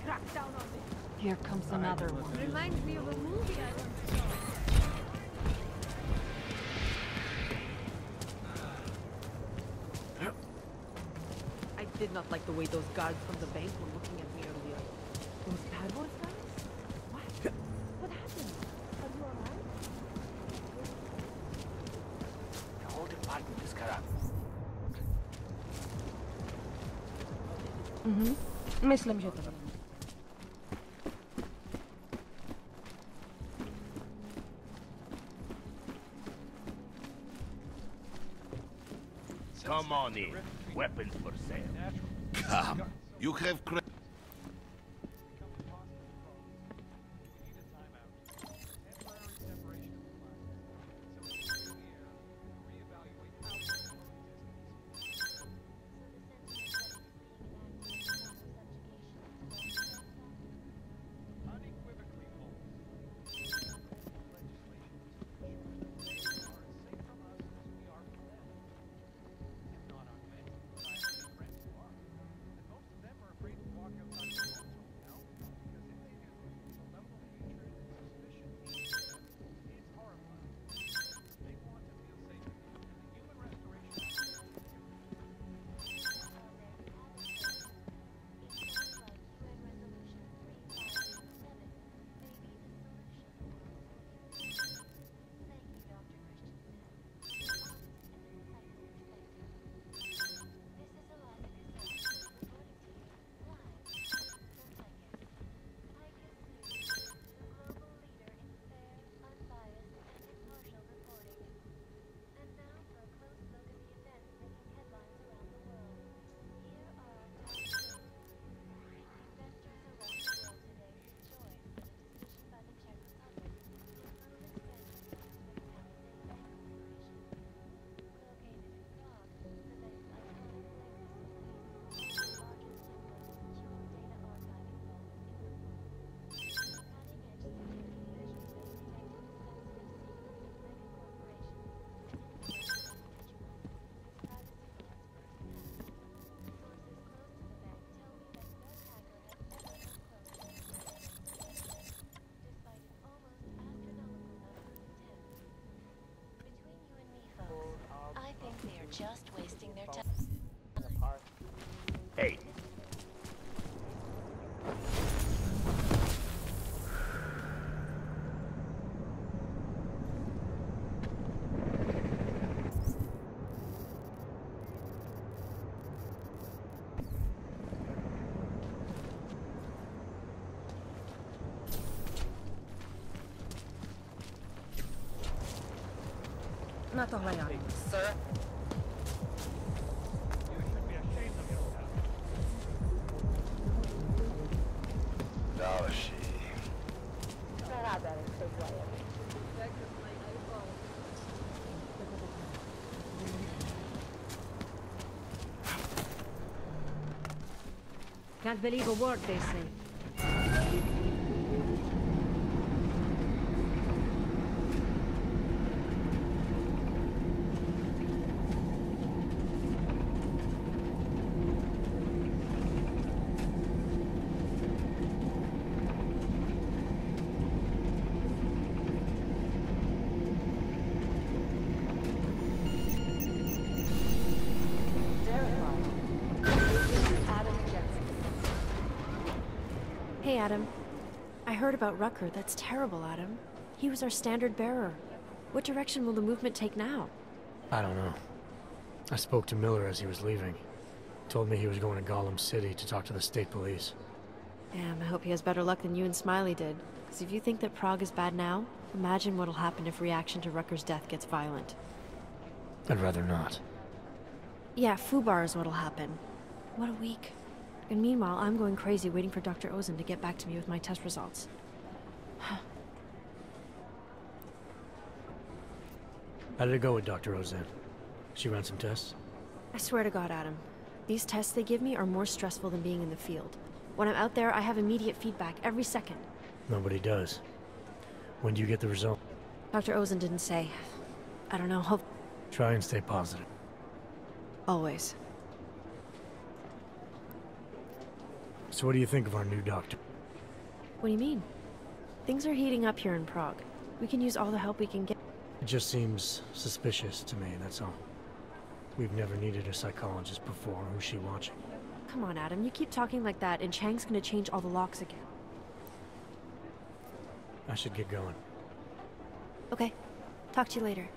crack down on me. Here comes another one. Reminds me of a movie I once saw. I did not like the way those guards from the bank were looking at me earlier. Those bad boys guys? What? What happened? Are you alright? The whole department is corrupt. Myslím, že to je. Come on in. Weapons for sale. Come. You have just wasting their time. Hey. Na tohle já. Sir? další. Can't believe a word they say. Hey, Adam. I heard about Rucker. That's terrible, Adam. He was our standard bearer. What direction will the movement take now? I don't know. I spoke to Miller as he was leaving. Told me he was going to Gollum City to talk to the state police. Damn, I hope he has better luck than you and Smiley did. Because if you think that Prague is bad now, imagine what'll happen if reaction to Rucker's death gets violent. I'd rather not. Yeah, Fubar is what'll happen. What a week. And meanwhile, I'm going crazy waiting for Dr. Ozen to get back to me with my test results. How did it go with Dr. Ozen? She ran some tests? I swear to God, Adam. These tests they give me are more stressful than being in the field. When I'm out there, I have immediate feedback every second. Nobody does. When do you get the result? Dr. Ozen didn't say. I don't know, hope... Try and stay positive. Always. So what do you think of our new doctor? What do you mean? Things are heating up here in Prague. We can use all the help we can get. It just seems suspicious to me, that's all. We've never needed a psychologist before. Who's she watching? Come on, Adam. You keep talking like that, and Chang's gonna change all the locks again. I should get going. Okay. Talk to you later.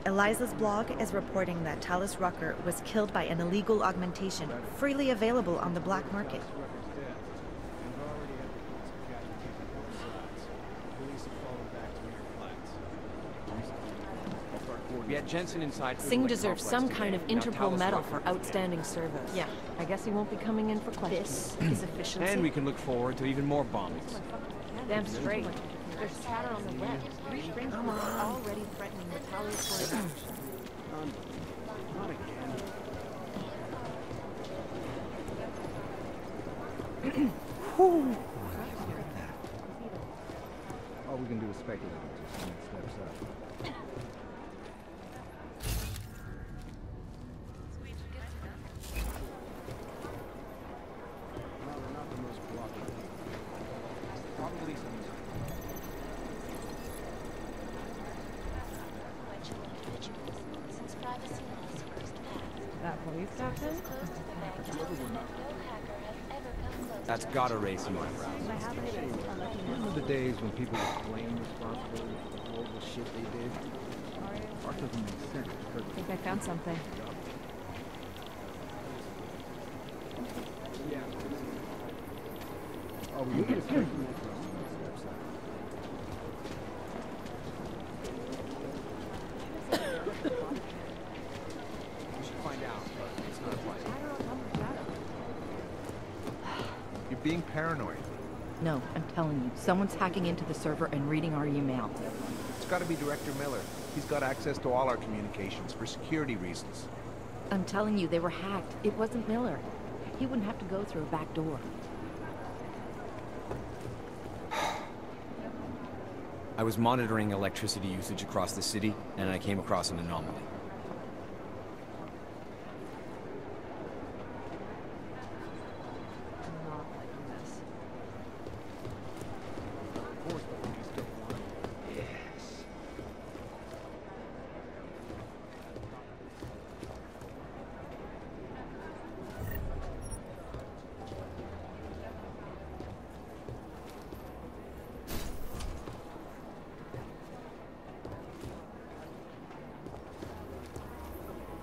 Eliza's blog is reporting that Tallis Rucker was killed by an illegal augmentation freely available on the black market. We had Jensen inside. Singh deserves some kind of Interpol medal for outstanding service. Yeah. I guess he won't be coming in for questions. This is efficiency. And we can look forward to even more bombings. Damn straight. There's chatter on the web. Three strangers are already threatening retaliatory action. All we can do is speculate until someone steps up. Well, they're not the most cooperative. Probably some. Since privacy laws first passed, That police captain? close to the bank, no hacker has ever come close. That's gotta raise some eyebrows. Remember the days when people would claim responsibility for the horrible shit they did? Art doesn't make sense because I think I found something. oh, we can speculate until someone steps up. We should find out, but it's not likely. You're being paranoid. No, I'm telling you, someone's hacking into the server and reading our email. It's got to be Director Miller. He's got access to all our communications for security reasons. I'm telling you, they were hacked. It wasn't Miller. He wouldn't have to go through a back door. I was monitoring electricity usage across the city, and I came across an anomaly. I'm not liking this. Of course, the police don't want it. Yes.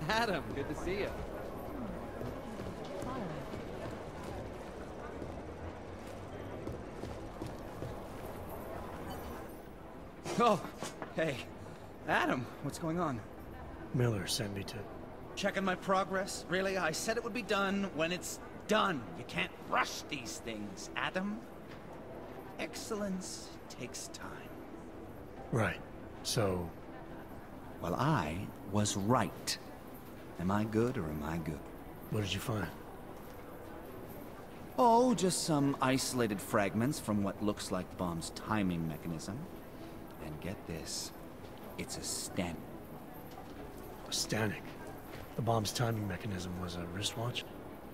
Adam, good to see you. Oh, hey. Adam, what's going on? Miller sent me to... Checking my progress? Really? I said it would be done when it's done. You can't rush these things, Adam. Excellence takes time. Right. So... Well, I was right. Am I good or am I good? what did you find? Oh, just some isolated fragments from what looks like the bomb's timing mechanism. And get this, it's a Stannic. A Stannic? The bomb's timing mechanism was a wristwatch?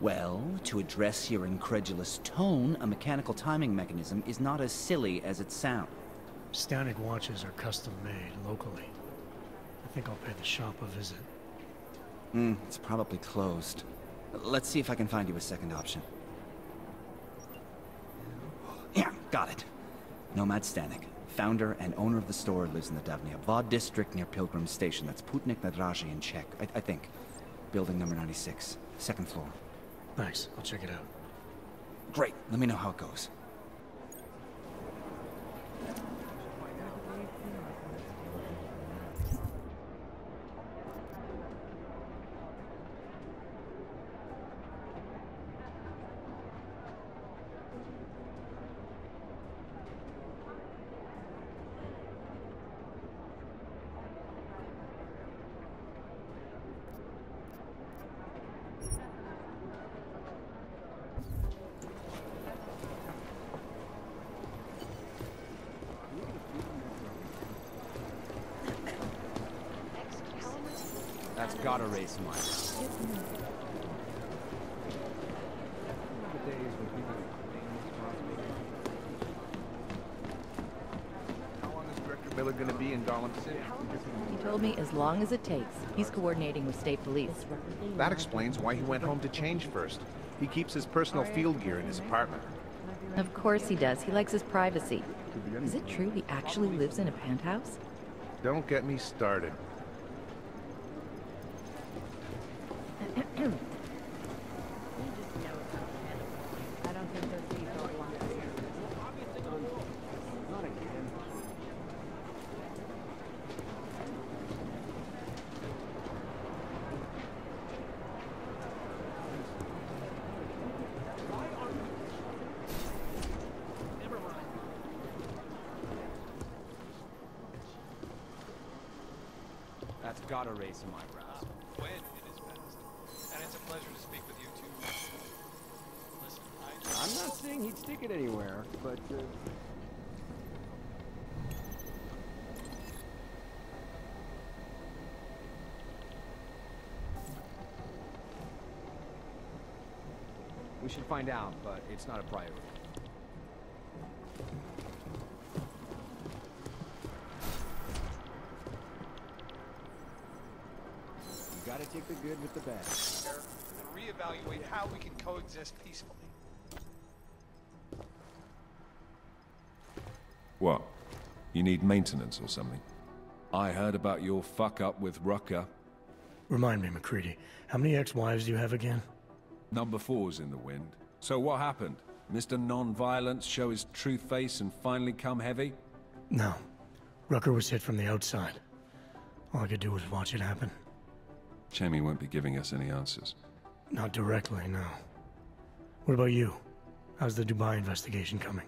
Well, to address your incredulous tone, a mechanical timing mechanism is not as silly as it sounds. Stannic watches are custom made locally. I think I'll pay the shop a visit. It's probably closed. Let's see if I can find you a second option. Yeah, got it. Nomad Stannic, founder and owner of the store, lives in the Davnia Vod district near Pilgrim Station. That's Putnik Nadraji in Czech, I think. Building number 96, second floor. Nice, I'll check it out. Great, let me know how it goes. Gotta raise some eyes. Remember the days when people were claiming responsibility? How long is Director Miller gonna be in Gollum City? He told me as long as it takes. He's coordinating with state police. That explains why he went home to change first. He keeps his personal field gear in his apartment. Of course he does. He likes his privacy. Is it true he actually lives in a penthouse? Don't get me started. I don't think those seats are locked. Not again. That's gotta raise some eyebrows. When it is best. And it's a pleasure to speak with you too. Listen, I'm not saying he'd stick it anywhere, but We should find out, but it's not a priority. You gotta take the good with the bad. and reevaluate how we can coexist peacefully. What? You need maintenance or something? I heard about your fuck-up with Rucker. Remind me, McCready, how many ex-wives do you have again? Number 4's in the wind. So what happened? Mr. Non-Violence show his true face and finally come heavy? No. Rucker was hit from the outside. All I could do was watch it happen. Shame won't be giving us any answers. Not directly, no. What about you? How's the Dubai investigation coming?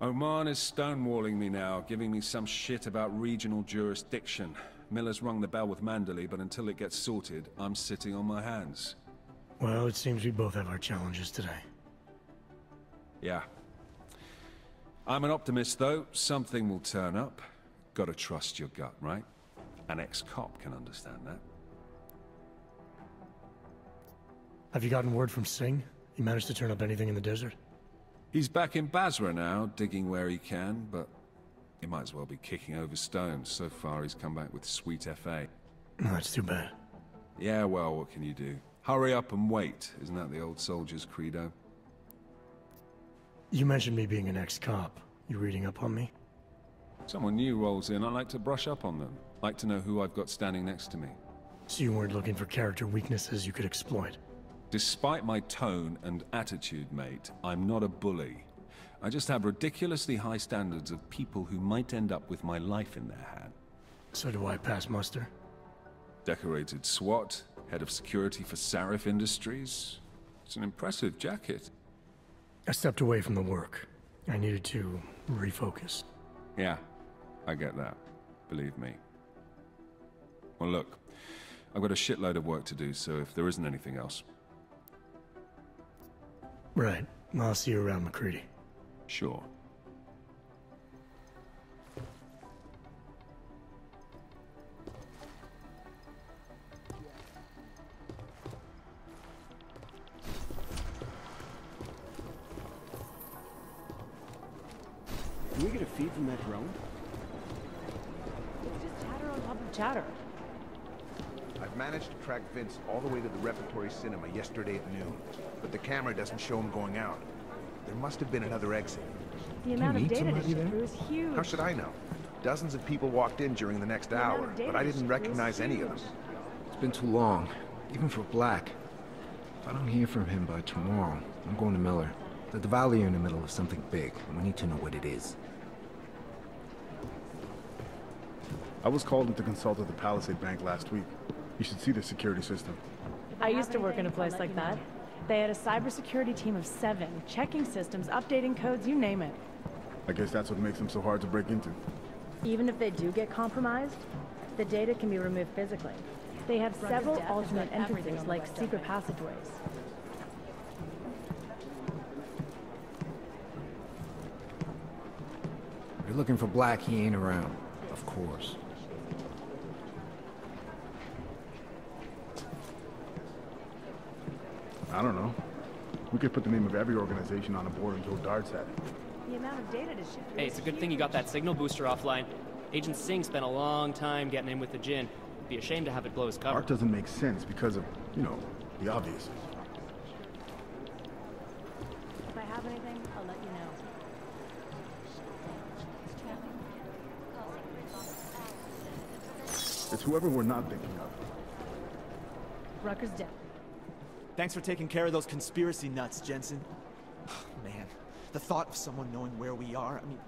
Oman is stonewalling me now, giving me some shit about regional jurisdiction. Miller's rung the bell with Mandalay, but until it gets sorted, I'm sitting on my hands. Well, it seems we both have our challenges today. Yeah. I'm an optimist, though. Something will turn up. Gotta trust your gut, right? An ex-cop can understand that. Have you gotten word from Singh? He managed to turn up anything in the desert? He's back in Basra now, digging where he can, but he might as well be kicking over stones. So far, he's come back with sweet FA. That's too bad. Yeah, well, what can you do? Hurry up and wait. Isn't that the old soldier's credo? You mentioned me being an ex-cop. You reading up on me? Someone new rolls in, I like to brush up on them. Like to know who I've got standing next to me. So you weren't looking for character weaknesses you could exploit? Despite my tone and attitude, mate, I'm not a bully. I just have ridiculously high standards of people who might end up with my life in their hand. So do I pass muster? Decorated SWAT, head of security for Sarif Industries. It's an impressive jacket. I stepped away from the work. I needed to refocus. Yeah, I get that. Believe me. Well, look, I've got a shitload of work to do, so if there isn't anything else... Right. I'll see you around, McCready. Sure. Can we get a feed from that drone? It's just chatter on top of chatter. I've managed to track Vince all the way to the Repertory Cinema yesterday at noon, but the camera doesn't show him going out. There must have been another exit. The amount of data to ship through is huge. How should I know? Dozens of people walked in during the next hour, but I didn't recognize any of them. It's been too long, even for Black. If I don't hear from him by tomorrow, I'm going to Miller. The Valley are in the middle of something big, and we need to know what it is. I was called in to consult at the Palisade Bank last week. You should see the security system. I used to work in a place like that. They had a cybersecurity team of 7, checking systems, updating codes, you name it. I guess that's what makes them so hard to break into. Even if they do get compromised, the data can be removed physically. They have several alternate entrances like secret passageways. If you're looking for Black, he ain't around. Of course. I don't know. We could put the name of every organization on a board and throw darts at it. The amount of data to shift. Hey, it's a good thing you got that signal booster offline. Agent Singh spent a long time getting in with the Jinn. It'd be a shame to have it blow his cover. Art doesn't make sense because of, you know, the obvious. If I have anything, I'll let you know. It's whoever we're not thinking of. Rucker's dead. Thanks for taking care of those conspiracy nuts, Jensen. Man, the thought of someone knowing where we are, I mean,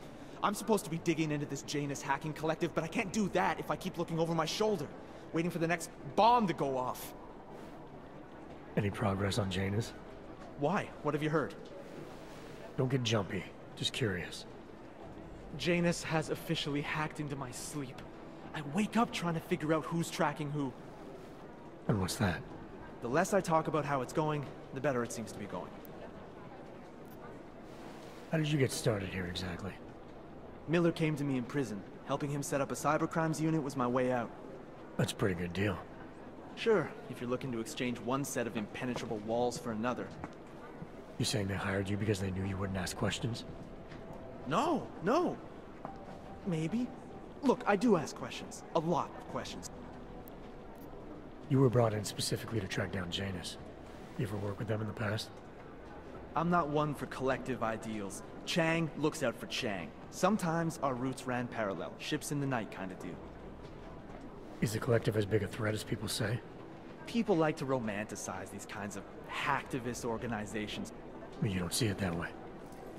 I'm supposed to be digging into this Janus hacking collective, but I can't do that if I keep looking over my shoulder, waiting for the next bomb to go off. Any progress on Janus? Why? What have you heard? Don't get jumpy. Just curious. Janus has officially hacked into my sleep. I wake up trying to figure out who's tracking who. And what's that? The less I talk about how it's going, the better it seems to be going. How did you get started here exactly? Miller came to me in prison. Helping him set up a cybercrimes unit was my way out. That's a pretty good deal. Sure, if you're looking to exchange one set of impenetrable walls for another. You saying they hired you because they knew you wouldn't ask questions? No. Maybe. Look, I do ask questions. A lot of questions. You were brought in specifically to track down Janus. You ever work with them in the past? I'm not one for collective ideals. Chang looks out for Chang. Sometimes our routes ran parallel, ships in the night kind of deal. Is the collective as big a threat as people say? People like to romanticize these kinds of hacktivist organizations. But you don't see it that way.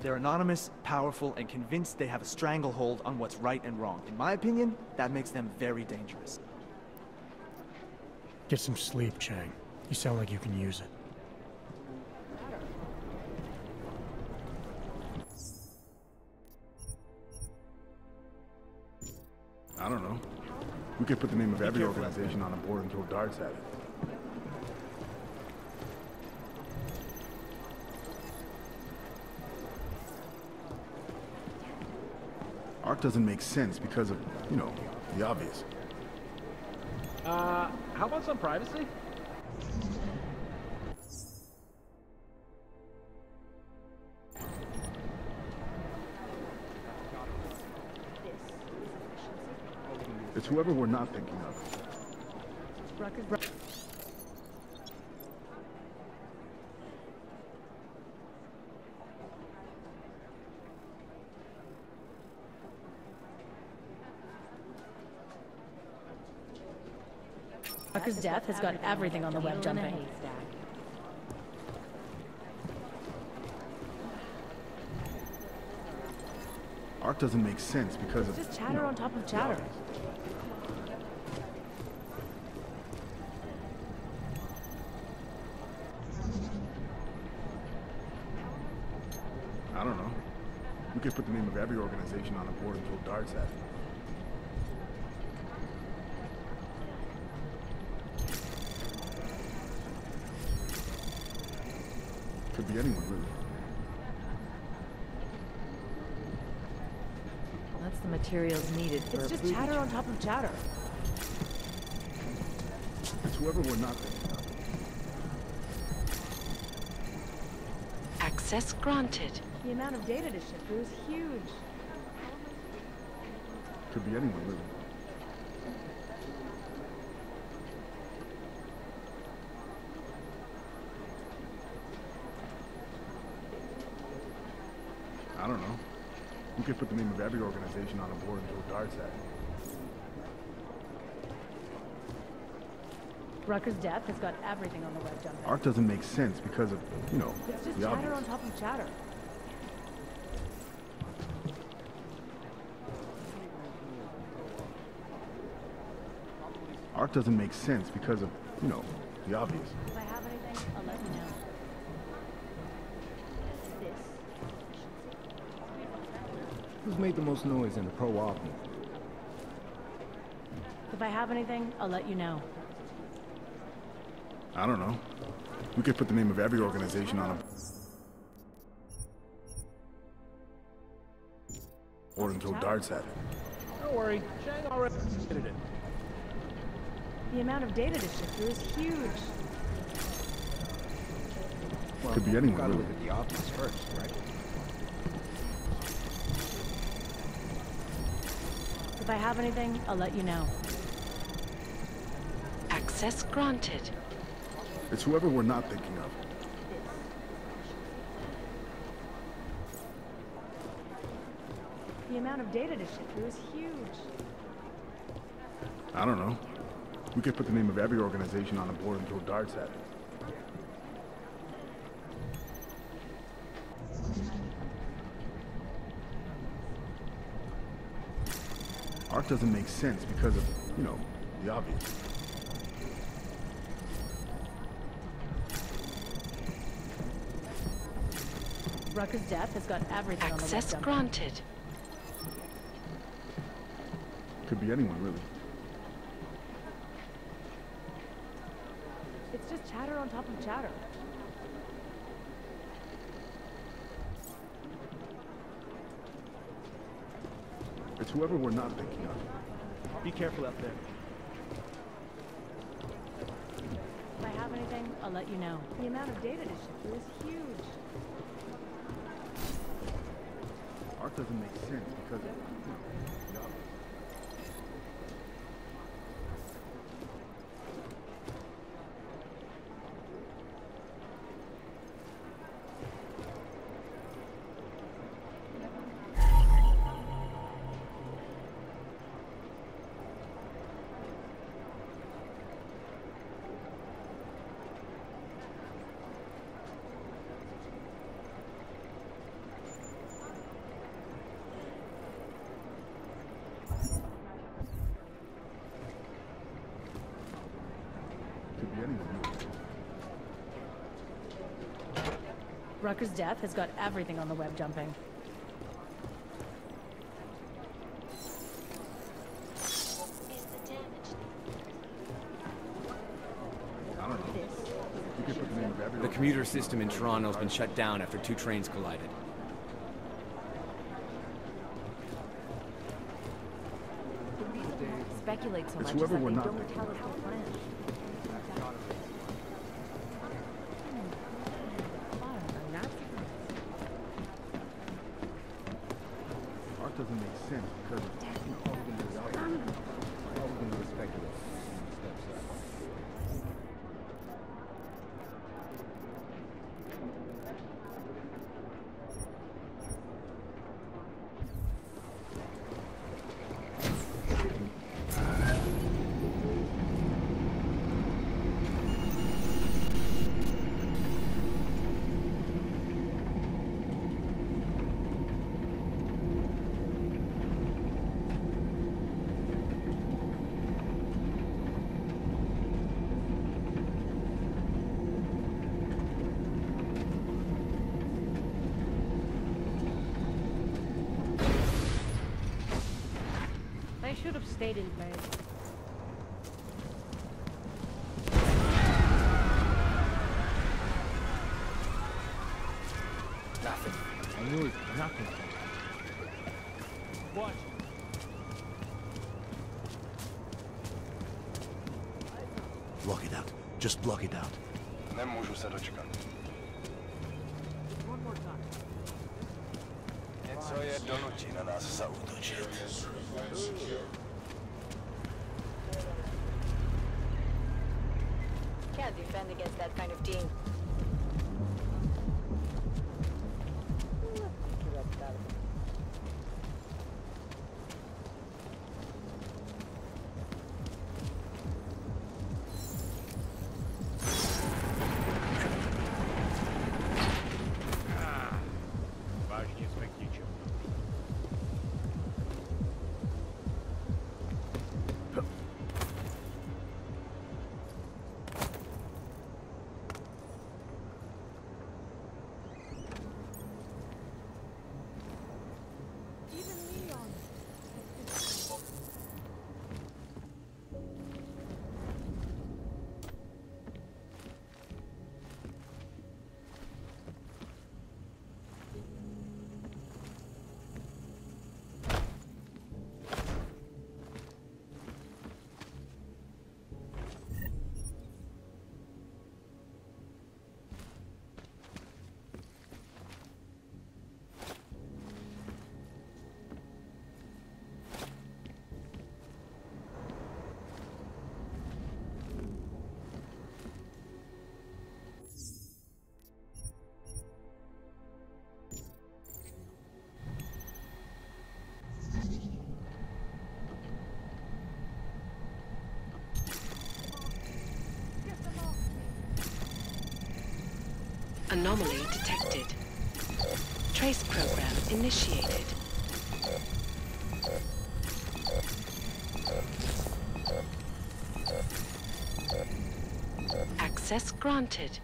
They're anonymous, powerful, and convinced they have a stranglehold on what's right and wrong. In my opinion, that makes them very dangerous. Get some sleep, Chang. You sound like you can use it. I don't know. We could put the name of every organization on a board and throw darts at it. Art doesn't make sense because of, you know, the obvious. How about some privacy? It's whoever we're not thinking of. Rucker's death has got everything on the web jumping. Art doesn't make sense because of, Just chatter on top of chatter. I don't know. We could put the name of every organization on a board and throw darts at it. Could be anyone, really. That's the materials needed for It's a just booby chatter on trap. top of chatter. It's whoever we're not thinking of. Access granted. The amount of data to shift through is huge. Could be anyone, really. I don't know. We could put the name of every organization on a board and throw darts at it. Rucker's death has got everything on the web jumping. Art doesn't make sense because of, you know, It's just the chatter obvious. on top of chatter. Art doesn't make sense because of, you know, the obvious. If I have anything, I'll let you know. Who's made the most noise in the pro-op movement? If I have anything, I'll let you know. I don't know. We could put the name of every organization on a board and throw darts at it. Don't worry, Chang already did it. The amount of data to shift through is huge. Well, Could be anyone, gotta really. look at the obvious first, right? If I have anything, I'll let you know. Access granted. It's whoever we're not thinking of. The amount of data to ship through is huge. I don't know. We could put the name of every organization on a board and throw darts at it. Art doesn't make sense because of, you know, the obvious. Rucker's death has got everything on the Access web. granted. Could be anyone, really. It's just chatter on top of chatter. It's whoever we're not thinking of. Be careful out there. If I have anything, I'll let you know. The amount of data to ship through is huge. Art doesn't make sense because of, you know, the obvious. Could be anyone, really. Rucker's death has got everything on the web jumping. I don't know. We could put the name of every The commuter system in Toronto has been shut down after 2 trains collided. Speculate so It's much whoever that we're they not don't thinking tell us of. their plan. Art doesn't make sense because of, you know, all the obvious. All we're gonna do is speculate. Steps up. They should have stayed in bed. Nothing. I knew it. Nothing. Watch. Block it out. Just block it out. Не можу се дочекати. One more time. Něco je do nutí na nás zaútočit. Can't defend against that kind of team. Важнее знать нечего. Anomaly detected. Trace program initiated. Access granted.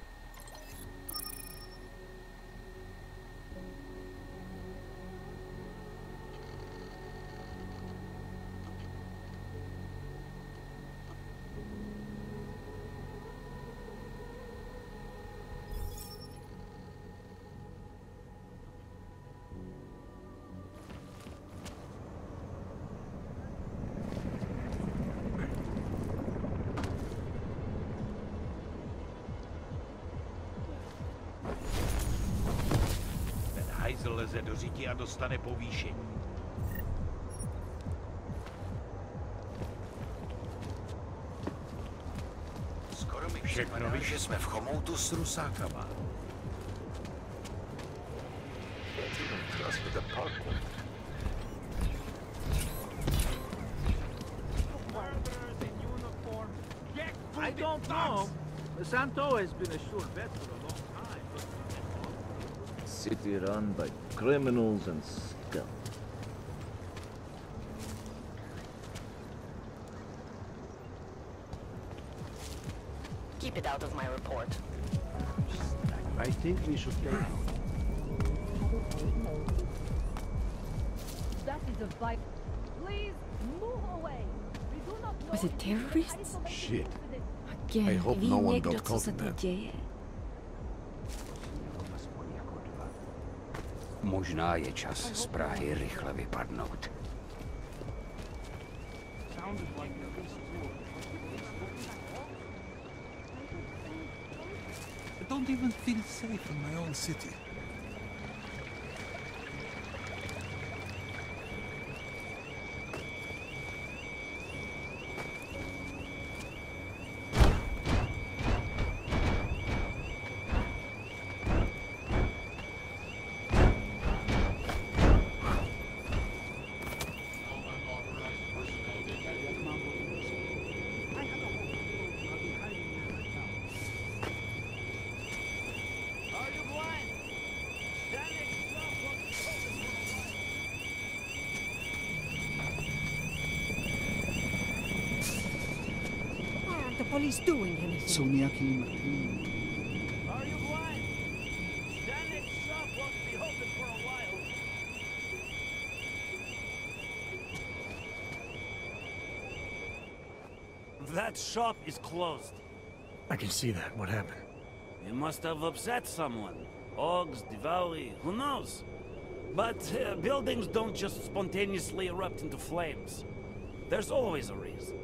Hajzl leze do říti a dostane povýšení. Skoro mi Všechno připadá, víš, že jsme v chomoutu s rusákama. I don't know. Santo has been a sure bet for a long time. City run by criminals and scum. Keep it out of my report. I think we should take That is a fight. Please move away. We do not know. Was it terrorists? Shit. Again, I hope ví no one někdo, got co caught se in tu that. děje? Možná je čas z Prahy rychle vypadnout. I don't even feel safe in my own city. Why aren't the police doing anything? Jsou nějaký mrtví. Are you blind? Stanley's shop won't be open for a while. That shop is closed. I can see that. What happened? You must have upset someone. Ogs, Diwali, who knows? But buildings don't just spontaneously erupt into flames. There's always a reason.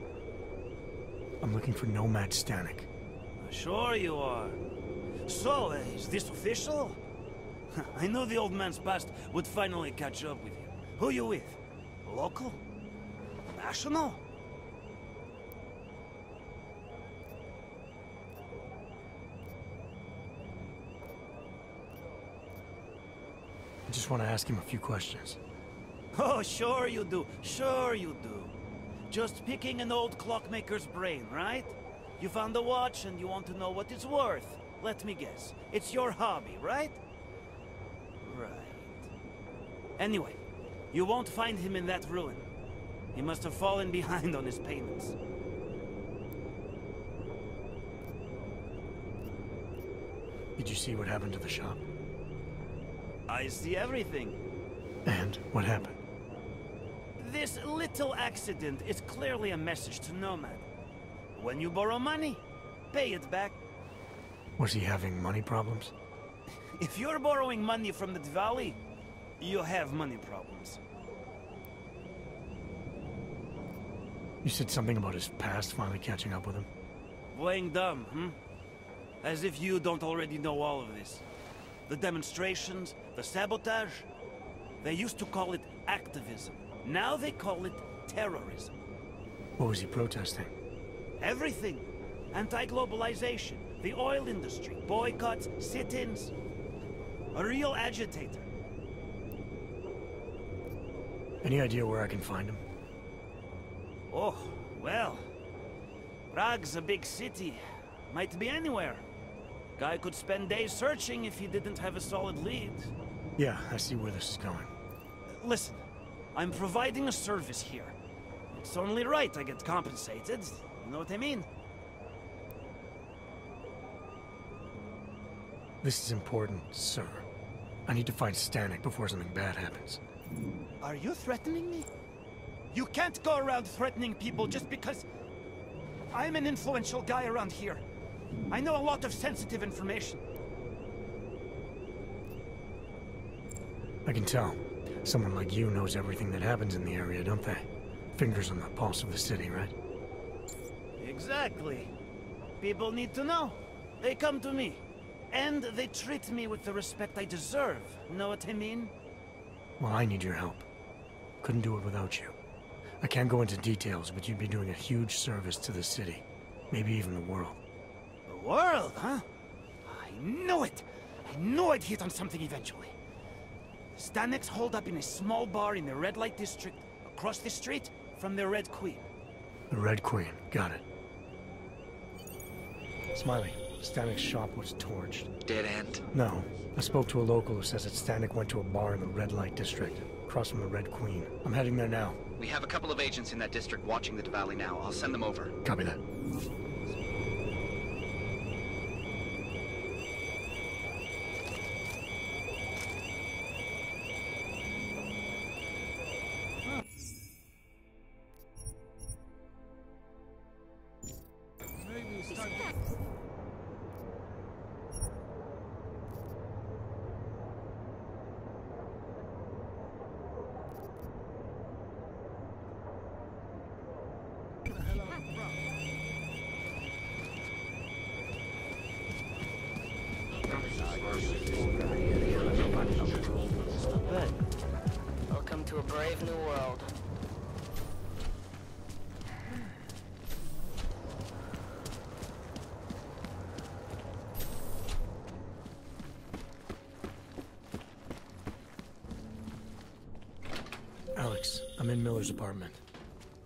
I'm looking for Nomad Stanek. Sure you are. So, is this official? I knew the old man's past would finally catch up with you. Who you with? Local? National? I just want to ask him a few questions. Oh, sure you do. Sure you do. Just picking an old clockmaker's brain, right? You found a watch and you want to know what it's worth. Let me guess. It's your hobby, right? Right. Anyway, you won't find him in that ruin. He must have fallen behind on his payments. Did you see what happened to the shop? I see everything. And what happened? This little accident is clearly a message to Nomad. When you borrow money, pay it back. Was he having money problems? If you're borrowing money from the Diwali, you have money problems. You said something about his past finally catching up with him. Playing dumb, hmm? As if you don't already know all of this. The demonstrations, the sabotage, they used to call it activism. Now they call it terrorism. What was he protesting? Everything. Anti-globalization, the oil industry, boycotts, sit-ins. A real agitator. Any idea where I can find him? Oh, well. Prague's a big city. Might be anywhere. Guy could spend days searching if he didn't have a solid lead. Yeah, I see where this is going. Listen, I'm providing a service here. It's only right I get compensated. You know what I mean? This is important, sir. I need to find Stanek before something bad happens. Are you threatening me? You can't go around threatening people just because I'm an influential guy around here. I know a lot of sensitive information. I can tell. Someone like you knows everything that happens in the area, don't they? Fingers on the pulse of the city, right? Exactly. People need to know. They come to me. And they treat me with the respect I deserve. Know what I mean? Well, I need your help. Couldn't do it without you. I can't go into details, but you'd be doing a huge service to the city. Maybe even the world. The world, huh? I knew it! I knew I'd hit on something eventually. Stanek's holed up in a small bar in the red light district, across the street from the Red Queen. The Red Queen, got it. Smiley, Stanek's shop was torched. Dead end? No. I spoke to a local who says that Stanek went to a bar in the red light district, across from the Red Queen. I'm heading there now. We have a couple of agents in that district watching the valley now. I'll send them over. Copy that. Welcome to a brave new world. Alex, I'm in Miller's apartment.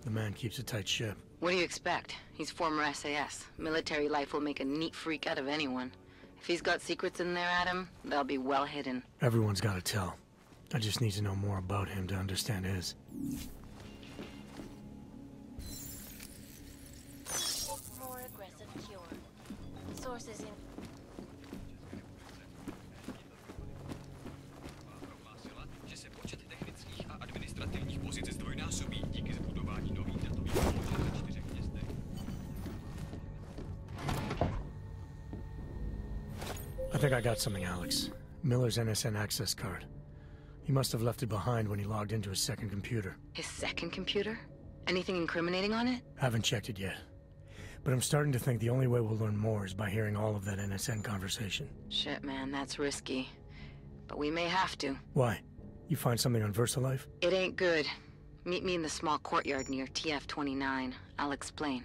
The man keeps a tight ship. What do you expect? He's former SAS. Military life will make a neat freak out of anyone. If he's got secrets in there, Adam, they'll be well hidden. Everyone's got to tell. I just need to know more about him to understand his. More aggressive cure. Sources in... I think I got something, Alex. Miller's NSN access card. He must have left it behind when he logged into his second computer. His second computer? Anything incriminating on it? Haven't checked it yet. But I'm starting to think the only way we'll learn more is by hearing all of that NSN conversation. Shit, man, that's risky. But we may have to. Why? You find something on VersaLife? It ain't good. Meet me in the small courtyard near TF-29. I'll explain.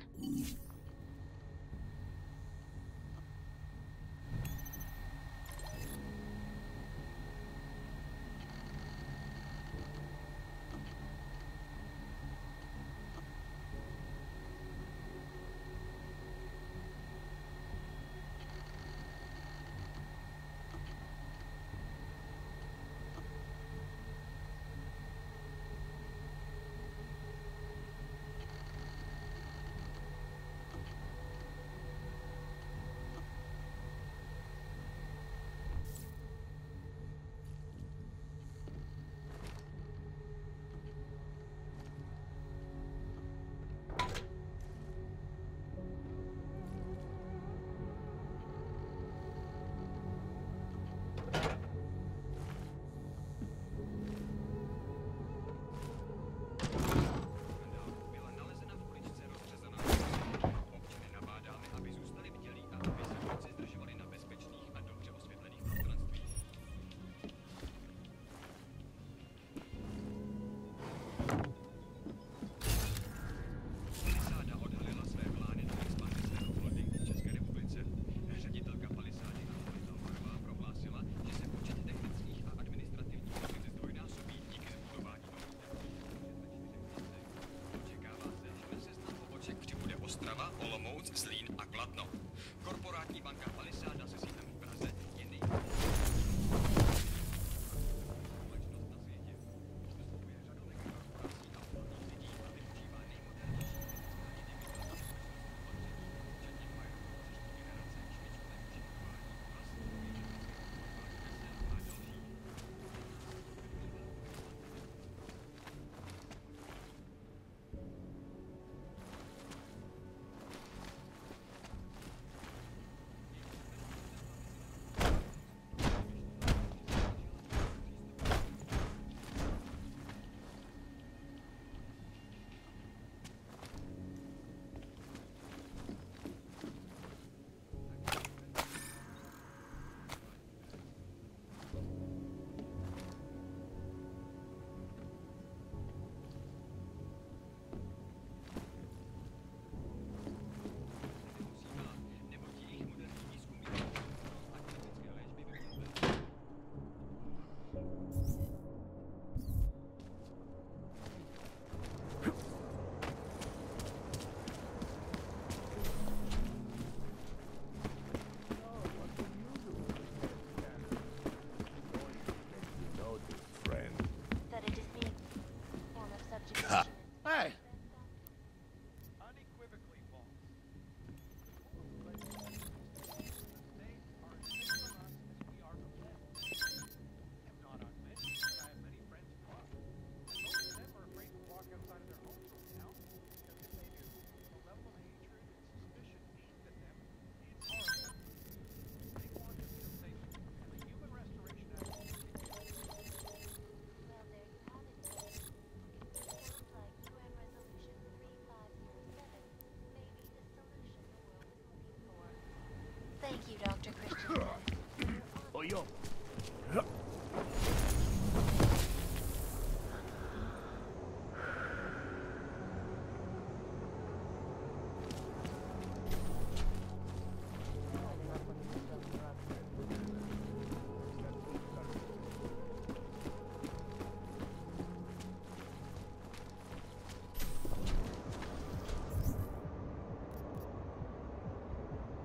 Ostrava, Olomouc, Zlín a Kladno. Korporátní banka Palisáda se sídlem Thank you, Dr. Christian. Oh, yo.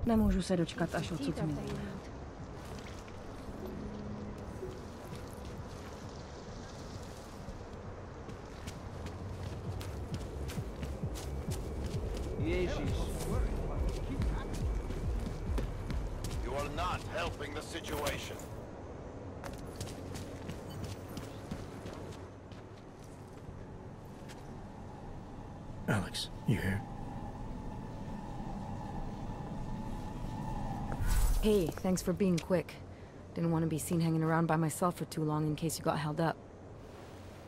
Nemůžu se dočkat, až odsud zmizíme. You are not helping the situation. Alex, you here? Hey, thanks for being quick. Didn't want to be seen hanging around by myself for too long in case you got held up.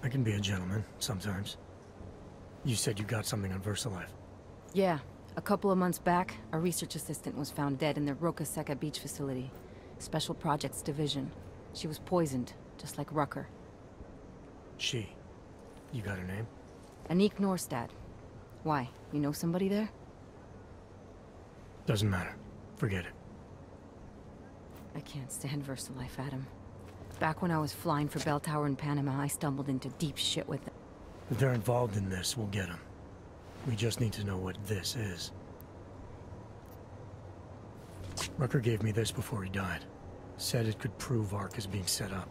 I can be a gentleman, sometimes. You said you got something on VersaLife. Yeah, a couple of months back, a research assistant was found dead in the Roca Seca beach facility. Special Projects Division. She was poisoned, just like Rucker. She. You got her name? Anique Norstad. Why? You know somebody there? Doesn't matter. Forget it. I can't stand VersaLife, Adam. Back when I was flying for Bell Tower in Panama, I stumbled into deep shit with them. If they're involved in this, we'll get them. We just need to know what this is. Rucker gave me this before he died. Said it could prove ARC is being set up.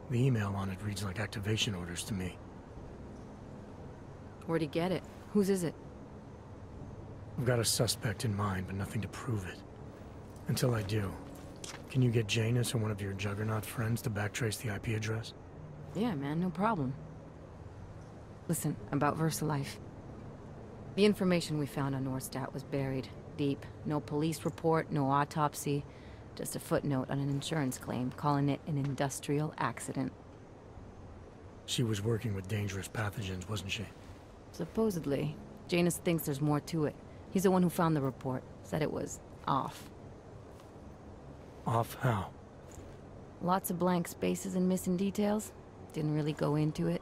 The email on it reads like activation orders to me. Where'd he get it? Whose is it? I've got a suspect in mind, but nothing to prove it. Until I do, can you get Janus or one of your Juggernaut friends to backtrace the IP address? Yeah, man, no problem. Listen, about VersaLife. The information we found on Norstad was buried deep. No police report, no autopsy. Just a footnote on an insurance claim, calling it an industrial accident. She was working with dangerous pathogens, wasn't she? Supposedly. Janus thinks there's more to it. He's the one who found the report. Said it was off. Off how? Lots of blank spaces and missing details. Didn't really go into it.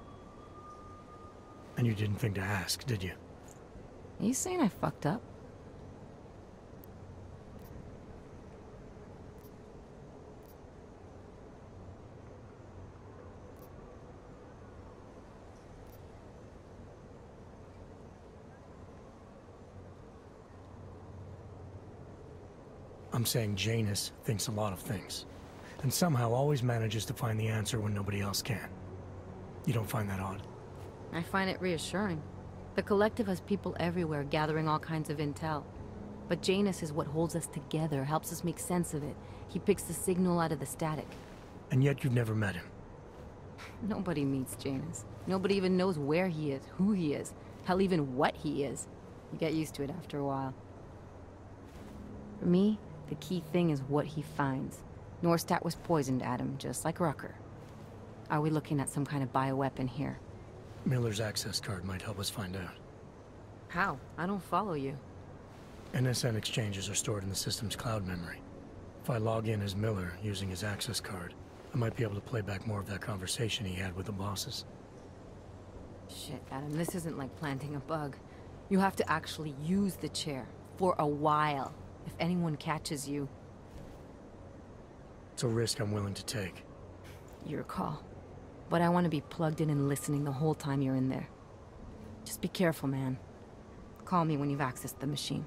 And you didn't think to ask, did you? Are you saying I fucked up? I'm saying Janus thinks a lot of things, and somehow always manages to find the answer when nobody else can. You don't find that odd? I find it reassuring. The Collective has people everywhere gathering all kinds of intel. But Janus is what holds us together, helps us make sense of it. He picks the signal out of the static. And yet you've never met him. Nobody meets Janus. Nobody even knows where he is, who he is, hell, even what he is. You get used to it after a while. For me, the key thing is what he finds. Norstad was poisoned, Adam, just like Rucker. Are we looking at some kind of bioweapon here? Miller's access card might help us find out. How? I don't follow you. NSN exchanges are stored in the system's cloud memory. If I log in as Miller using his access card, I might be able to play back more of that conversation he had with the bosses. Shit, Adam, this isn't like planting a bug. You have to actually use the chair. For a while. If anyone catches you... It's a risk I'm willing to take. Your call. But I want to be plugged in and listening the whole time you're in there. Just be careful, man. Call me when you've accessed the machine.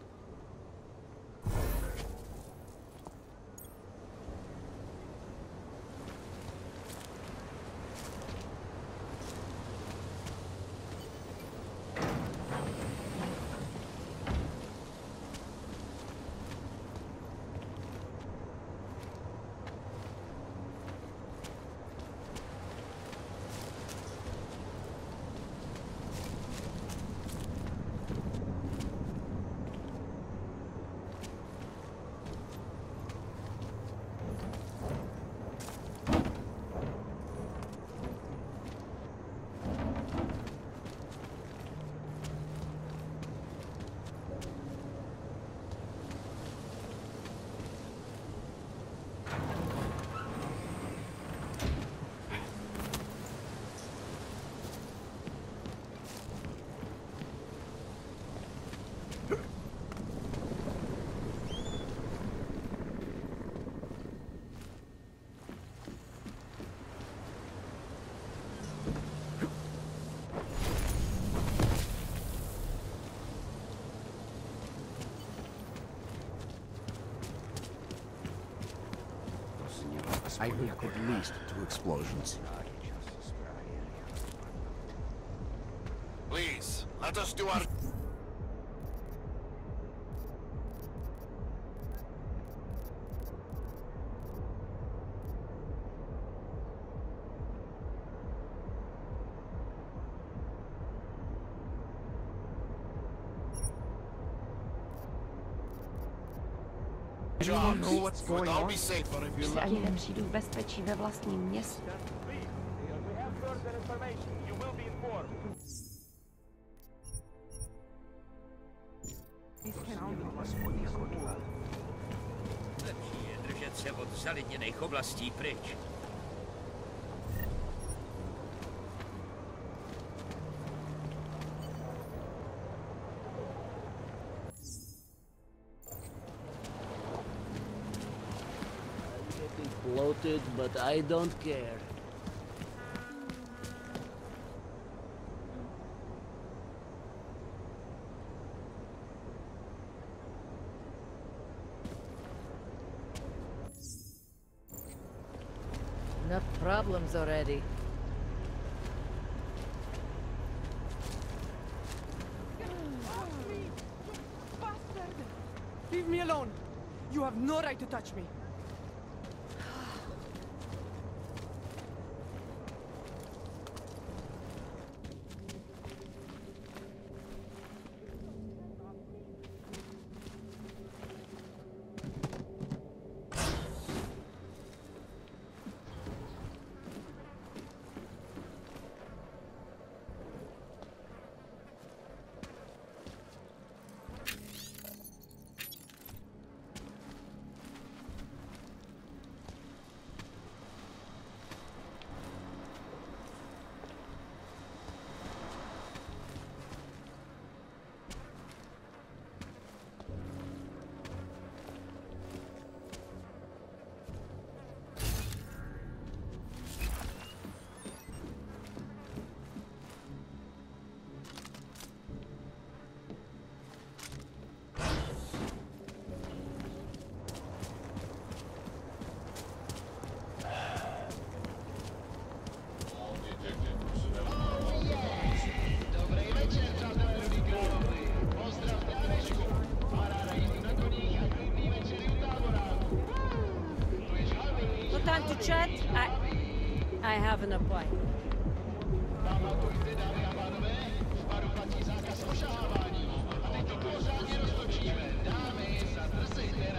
I heard at least 2 explosions. Please, let us do our... You know what's going on? Be safer if you Si ani nepřijdu v bezpečí ve vlastním městě. Lepší je držet se od zalidněných oblastí pryč. Bloated, but I don't care. Enough problems already. Leave me alone! You have no right to touch me! Time to chat? I have an appointment.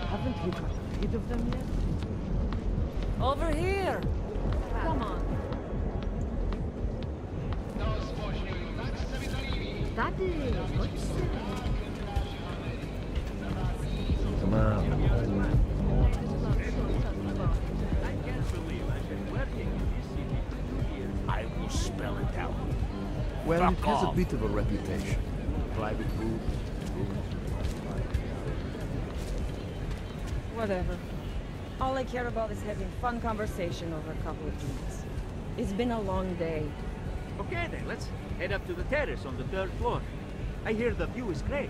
Haven't we got rid of them yet? Over here! Come on. Tady, pojď si. Come on. I will spell it out. Well, Fuck it has off. a bit of a reputation. Private booth, Whatever. All I care about is having fun conversation over a couple of drinks. It's been a long day. Okay then, let's head up to the terrace on the 3rd floor. I hear the view is great.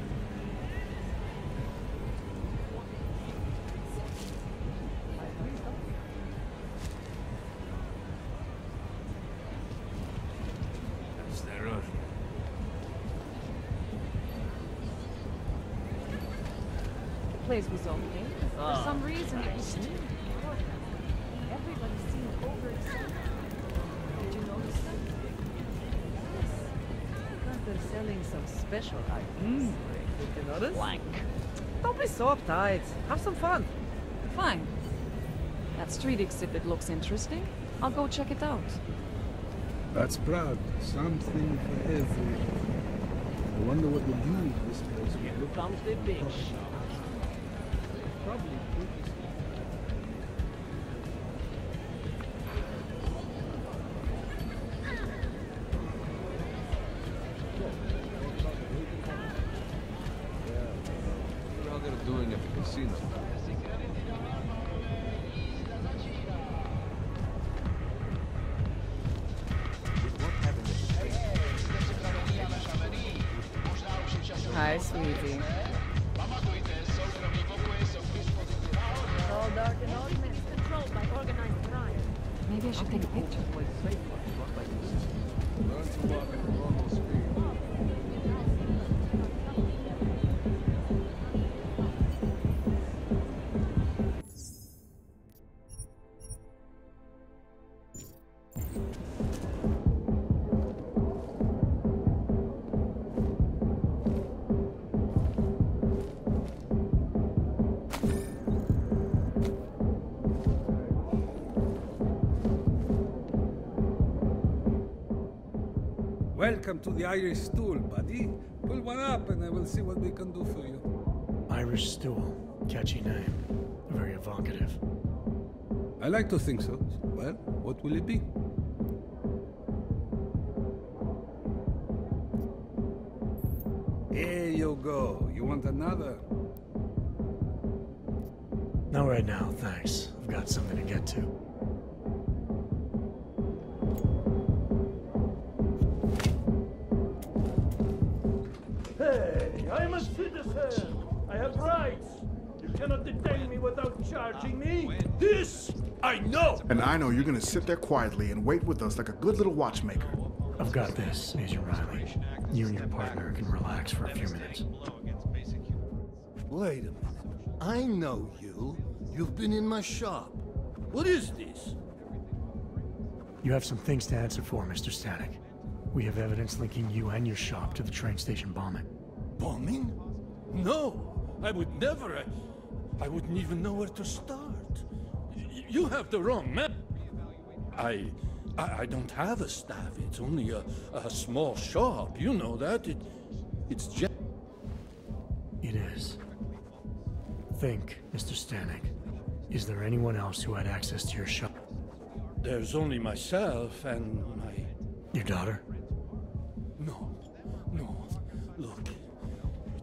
The place was okay. For some reason, it was too important. Everybody seemed overexcited. Did you notice that? Yes. Because they're selling some special items. Did you notice? Blank. Don't be so uptight. Have some fun. Fine. That street exhibit looks interesting. I'll go check it out. That's proud. Something for everyone. I wonder what the view of this place will look Comes the big shot. Probably pretty. What are they doing at the casino? Hi, sweetie. All dark and all men controlled by organized crime. Learn to walk at normal speed. Welcome to the Irish stool, buddy. Pull one up and I will see what we can do for you. Irish stool. Catchy name. Very evocative. I like to think so. Well, what will it be? Here you go. You want another? Not right now, thanks. I've got something to get to. Hey, I'm a citizen. I have rights. You cannot detain me without charging me. This I know. And I know you're gonna sit there quietly and wait with us like a good little watchmaker. I've got this, Agent Riley. You and your partner can relax for a few minutes. Wait a minute. I know you. You've been in my shop. What is this? You have some things to answer for, Mr. Stanek. We have evidence linking you and your shop to the train station bombing. Bombing? No, I would never. I wouldn't even know where to start. You have the wrong map. I don't have a staff. It's only a small shop. You know that. It's just... It is. Think, Mr. Stanek. Is there anyone else who had access to your shop? There's only myself and my... Your daughter? No. Look.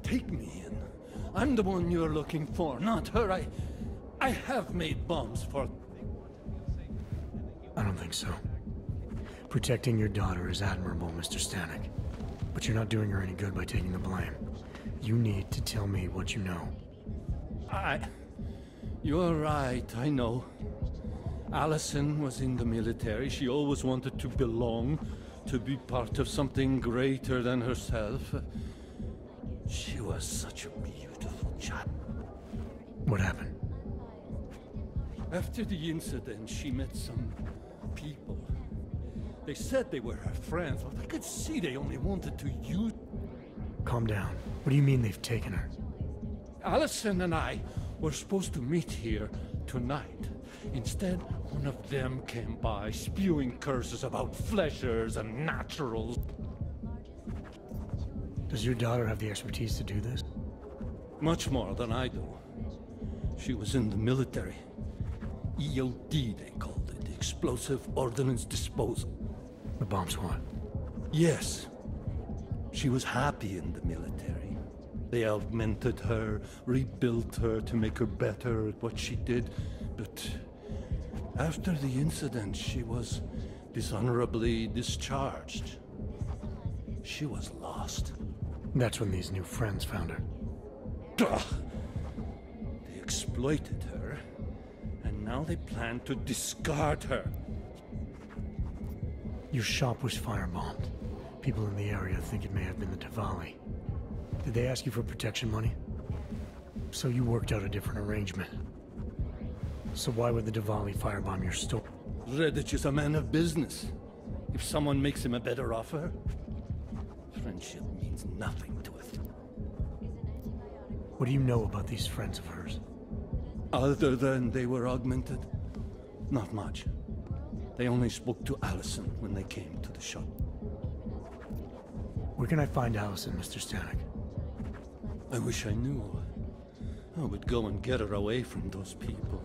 Take me in. I'm the one you're looking for, not her. I have made bombs for... I don't think so. Protecting your daughter is admirable, Mr. Stanek. But you're not doing her any good by taking the blame. You need to tell me what you know. You're right, I know. Allison was in the military. She always wanted to belong, to be part of something greater than herself. She was such a beautiful child. What happened? After the incident, she met some people. They said they were her friends, but I could see they only wanted to use... Calm down. What do you mean they've taken her? Allison and I were supposed to meet here tonight. Instead, one of them came by, spewing curses about fleshers and naturals. Does your daughter have the expertise to do this? Much more than I do. She was in the military. EOD, they called it. Explosive Ordnance Disposal. The bomb squad? Yes. She was happy in the military. They augmented her, rebuilt her to make her better at what she did. But after the incident, she was dishonorably discharged. She was lost. That's when these new friends found her. Ugh. They exploited her, and now they plan to discard her. Your shop was firebombed. People in the area think it may have been the Diwali. Did they ask you for protection money? So you worked out a different arrangement. So why would the Diwali firebomb your store? Redditch is a man of business. If someone makes him a better offer, friendship means nothing to us. What do you know about these friends of hers? Other than they were augmented? Not much. They only spoke to Allison when they came to the shop. Where can I find Allison, Mr. Stanek? I wish I knew. I would go and get her away from those people.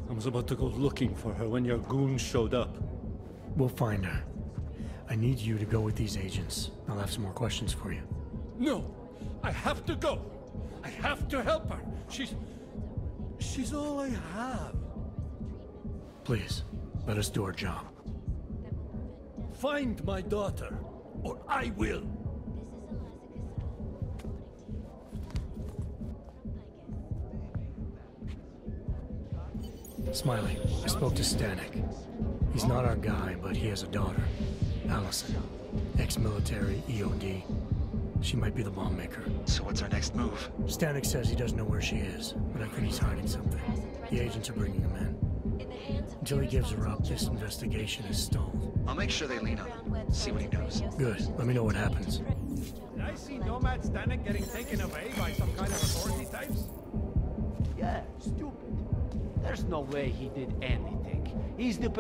I was about to go looking for her when your goons showed up. We'll find her. I need you to go with these agents. I'll have some more questions for you. No! I have to go! I have to help her! She's all I have. Please, let us do our job. Find my daughter, or I will! Smiley, I spoke to Stanek. He's not our guy, but he has a daughter, Allison. Ex-military, EOD. She might be the bomb maker. So what's our next move? Stanek says he doesn't know where she is, but I think he's hiding something. The agents are bringing him in. Until he gives her up, this investigation is stalled. I'll make sure they lean on him. See what he knows. Good. Let me know what happens. Did I see Nomad Stanek getting taken away by some kind of authority types? Yeah, stupid. There's no way he did anything. He's the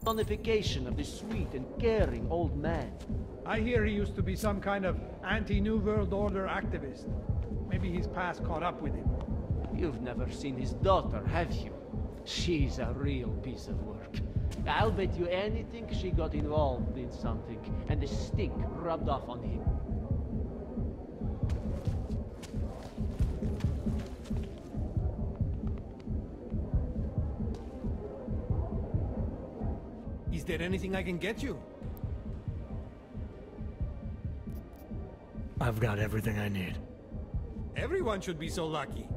personification of this sweet and caring old man. I hear he used to be some kind of anti-New World Order activist. Maybe his past caught up with him. You've never seen his daughter, have you? She's a real piece of work. I'll bet you anything she got involved in something, and the stink rubbed off on him. Is there anything I can get you? I've got everything I need. Everyone should be so lucky.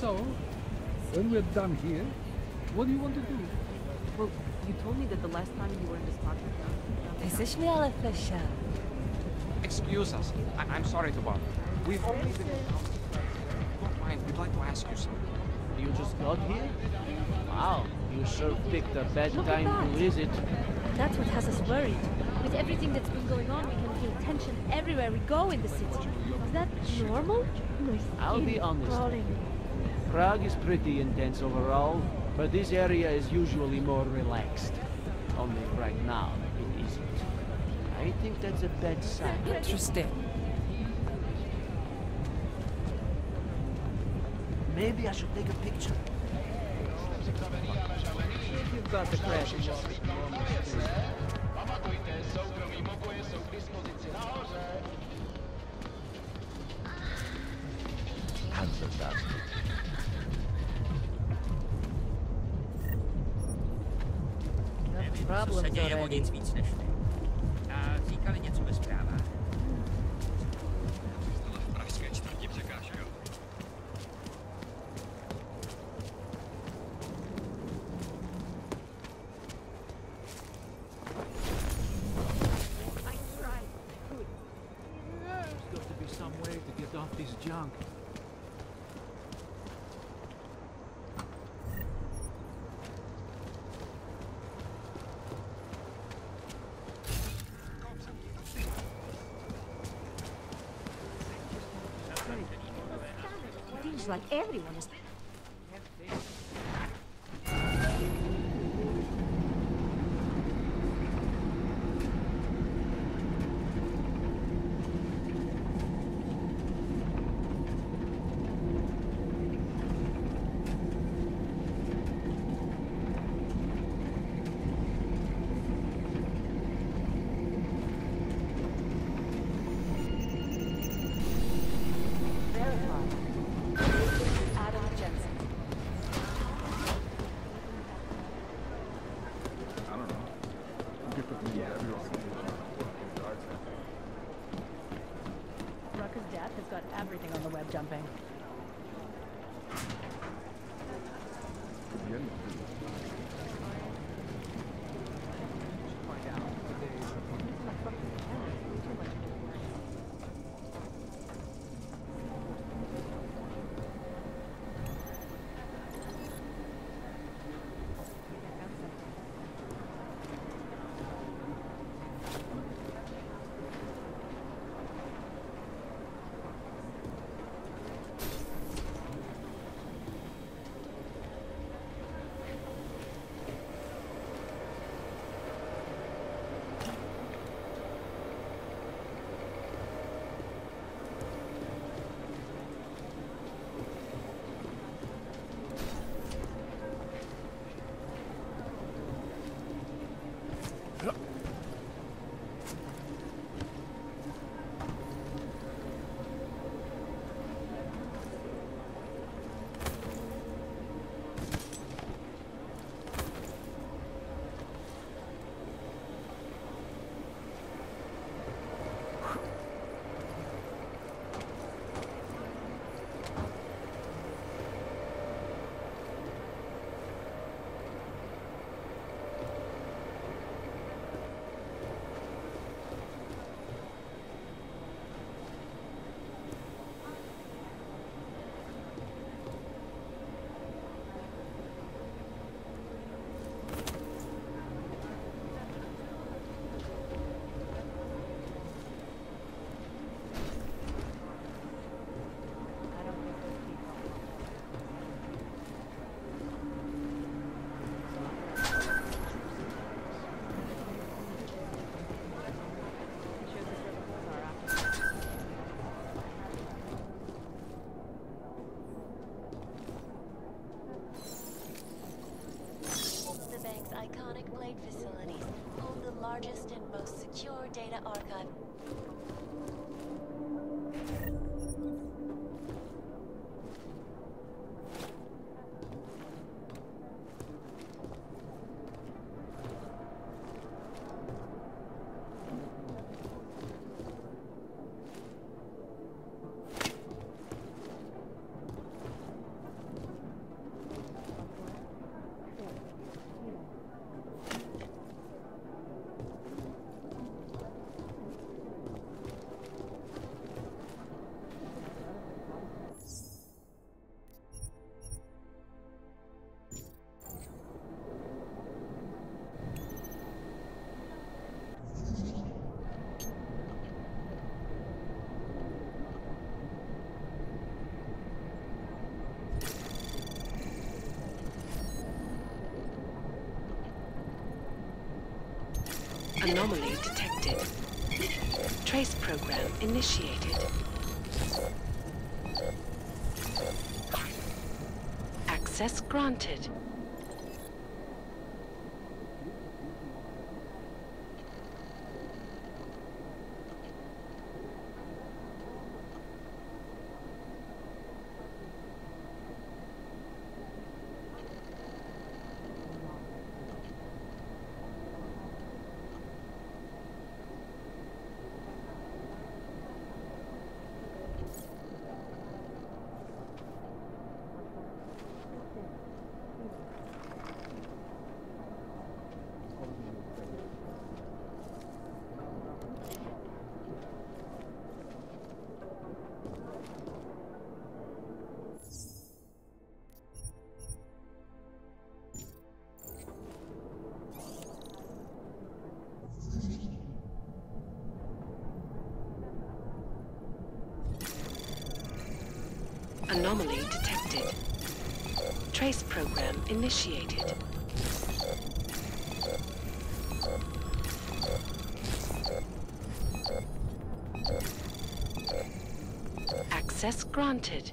So, when we're done here, what do you want to do? Well, you told me that the last time you were in this project. Excuse us. I'm sorry to bother. We've only been... Don't mind, we'd like to ask you something. You just got here? Wow, you sure picked a bad Look at time that. to visit. That's what has us worried. With everything that's been going on, we can feel tension everywhere we go in the city. Is that normal? I'll be honest. Prague is pretty intense overall, but this area is usually more relaxed. Only right now, it isn't. I think that's a bad sign. Interesting. Maybe I should take a picture. If you've got the crash. Co se děje o nic víc než ty. A říkali něco ve zprávách. V pražské čtvrti překážka. There's got to be some way to get off this junk. Seems like everyone is... the web jumping. Largest and most secure data archive. Anomaly detected. Trace program initiated. Access granted. Anomaly detected. Trace program initiated. Access granted.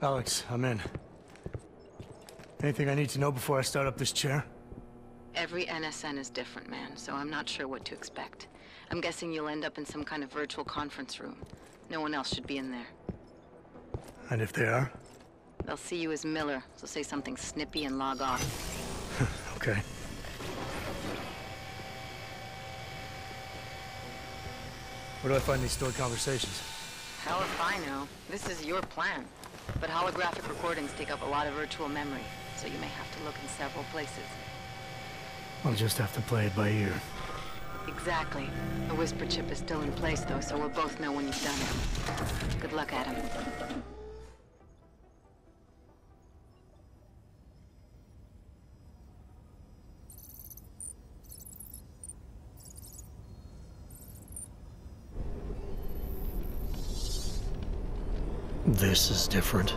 Alex, I'm in. Anything I need to know before I start up this chair? Every NSN is different, man, so I'm not sure what to expect. I'm guessing you'll end up in some kind of virtual conference room. No one else should be in there. And if they are? They'll see you as Miller, so say something snippy and log off. Okay. Where do I find these stored conversations? Hell if I know. This is your plan. But holographic recordings take up a lot of virtual memory, so you may have to look in several places. I'll just have to play it by ear. Exactly. The whisper chip is still in place, though, so we'll both know when you've done it. Good luck, Adam. This is different.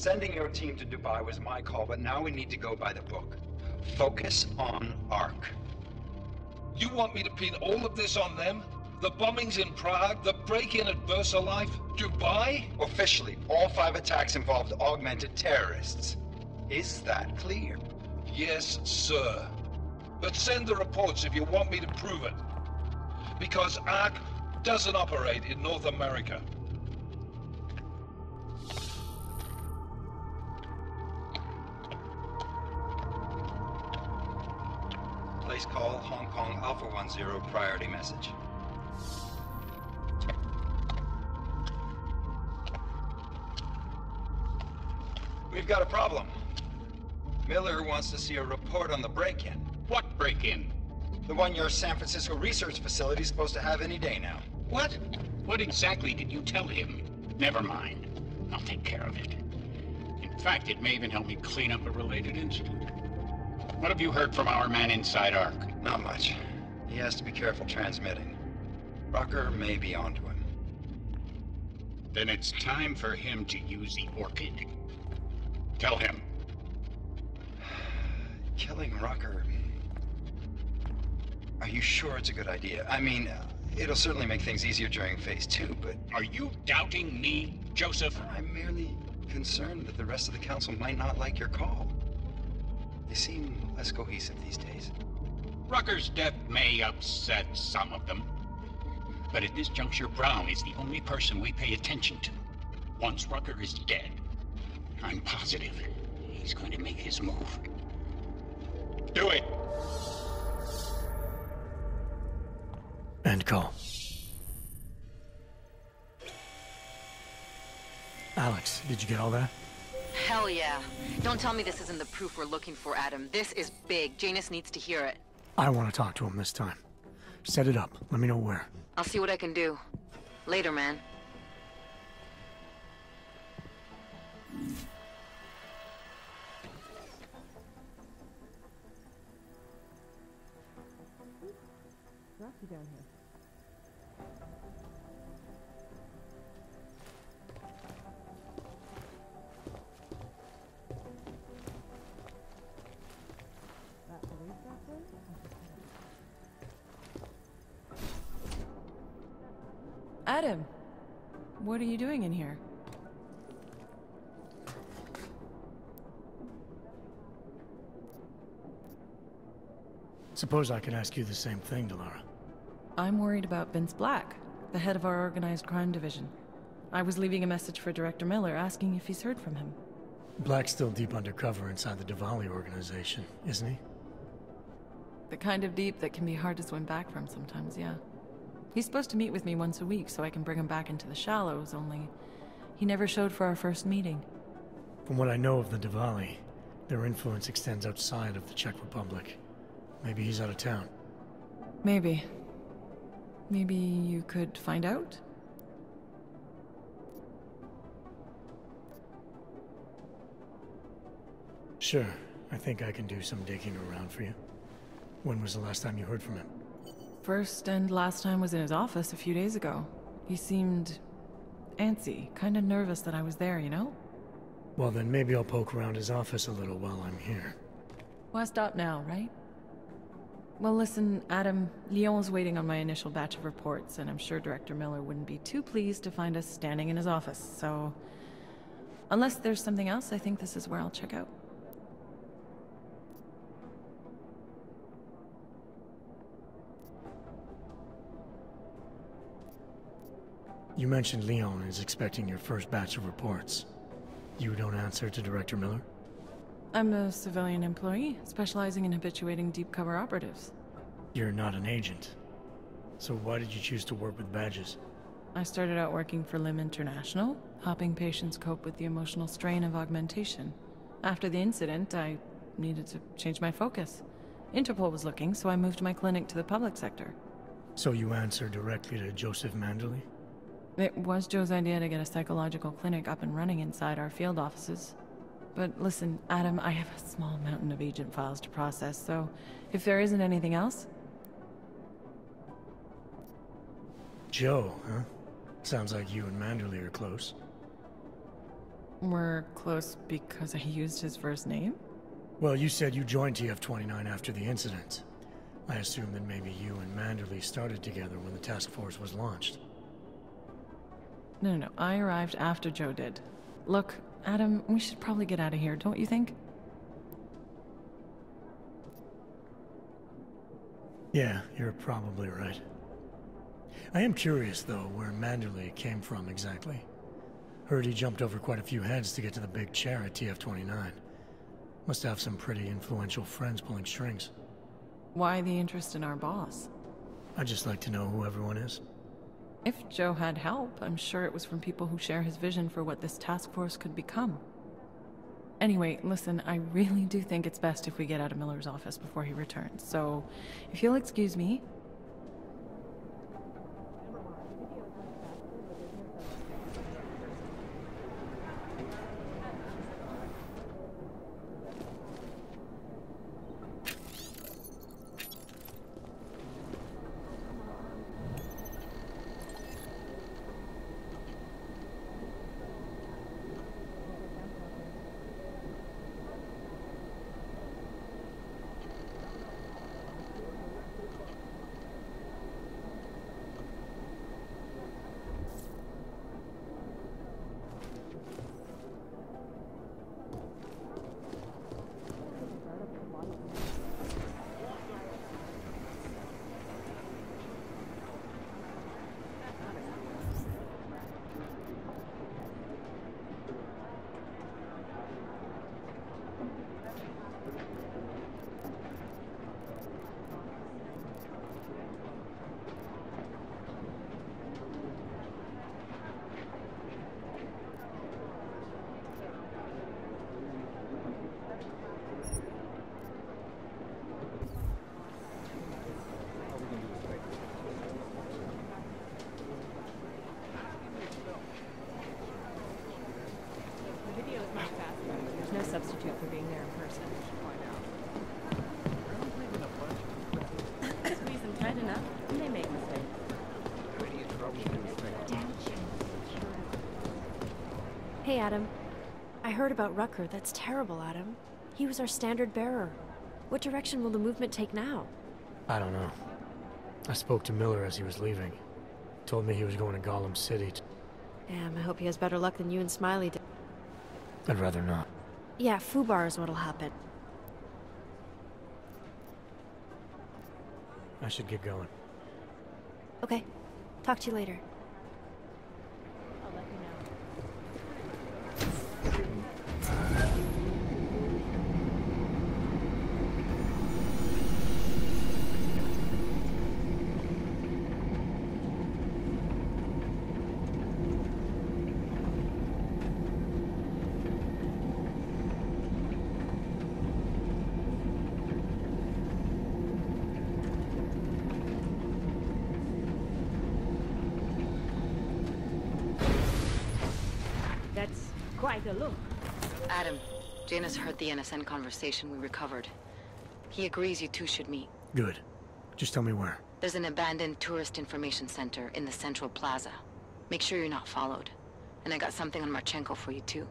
Sending your team to Dubai was my call, but now we need to go by the book. Focus on Ark. You want me to pin all of this on them? The bombings in Prague, the break-in at VersaLife, Dubai? Officially, all 5 attacks involved augmented terrorists. Is that clear? Yes, sir. But send the reports if you want me to prove it. Because Ark doesn't operate in North America. Place call, Hong Kong Alpha 10, priority message. We've got a problem. Miller wants to see a report on the break-in. What break-in? The one your San Francisco research facility is supposed to have any day now. What? What exactly did you tell him? Never mind. I'll take care of it. In fact, it may even help me clean up a related incident. What have you heard from our man inside Ark? Not much. He has to be careful transmitting. Rucker may be onto him. Then it's time for him to use the Orchid. Tell him. Killing Rucker... Are you sure it's a good idea? I mean, it'll certainly make things easier during Phase 2, but... Are you doubting me, Joseph? I'm merely concerned that the rest of the Council might not like your call. They seem less cohesive these days. Rucker's death may upset some of them. But at this juncture, Brown is the only person we pay attention to. Once Rucker is dead, I'm positive he's going to make his move. Do it! End call. Alex, did you get all that? Hell yeah. Don't tell me this isn't the proof we're looking for, Adam. This is big. Janus needs to hear it. I want to talk to him this time. Set it up. Let me know where. I'll see what I can do. Later, man. Rocky down here. Adam, what are you doing in here? Suppose I could ask you the same thing, Delara. I'm worried about Vince Black, the head of our organized crime division. I was leaving a message for Director Miller asking if he's heard from him. Black's still deep undercover inside the Diwali organization, isn't he? The kind of deep that can be hard to swim back from sometimes, yeah. He's supposed to meet with me once a week so I can bring him back into the shallows, only he never showed for our first meeting. From what I know of the Diwali, their influence extends outside of the Czech Republic. Maybe he's out of town. Maybe. Maybe you could find out? Sure. I think I can do some digging around for you. When was the last time you heard from him? First and last time was in his office a few days ago. He seemed antsy, kind of nervous that I was there, you know? Well, then maybe I'll poke around his office a little while I'm here. Why stop now, right? Well, listen, Adam, Lyon's waiting on my initial batch of reports, and I'm sure Director Miller wouldn't be too pleased to find us standing in his office, so... Unless there's something else, I think this is where I'll check out. You mentioned Leon is expecting your first batch of reports. You don't answer to Director Miller? I'm a civilian employee, specializing in habituating deep cover operatives. You're not an agent. So why did you choose to work with badges? I started out working for LIM International, helping patients cope with the emotional strain of augmentation. After the incident, I needed to change my focus. Interpol was looking, so I moved my clinic to the public sector. So you answer directly to Joseph Manderley? It was Joe's idea to get a psychological clinic up and running inside our field offices. But listen, Adam, I have a small mountain of agent files to process, so if there isn't anything else... Joe, huh? Sounds like you and Manderley are close. We're close because I used his first name? Well, you said you joined TF-29 after the incident. I assume that maybe you and Manderley started together when the task force was launched. No, I arrived after Joe did. Look, Adam, we should probably get out of here, don't you think? Yeah, you're probably right. I am curious, though, where Manderley came from exactly. Heard he jumped over quite a few heads to get to the big chair at TF-29. Must have some pretty influential friends pulling strings. Why the interest in our boss? I'd just like to know who everyone is. If Joe had help, I'm sure it was from people who share his vision for what this task force could become. Anyway, listen, I really do think it's best if we get out of Miller's office before he returns, so if you'll excuse me. Substitute for being there in person, I should point out. Squeeze them tight enough, and they make mistakes. Hey, Adam. I heard about Rucker. That's terrible, Adam. He was our standard bearer. What direction will the movement take now? I don't know. I spoke to Miller as he was leaving. Told me he was going to Gollum City. Damn, I hope he has better luck than you and Smiley did. I'd rather not. Yeah, Fubar is what'll happen. I should get going. Okay. Talk to you later. I'll let you know. That's quite a look. Adam, Janus heard the NSN conversation we recovered. He agrees you two should meet. Good. Just tell me where. There's an abandoned tourist information center in the central plaza. Make sure you're not followed. And I got something on Marchenko for you too.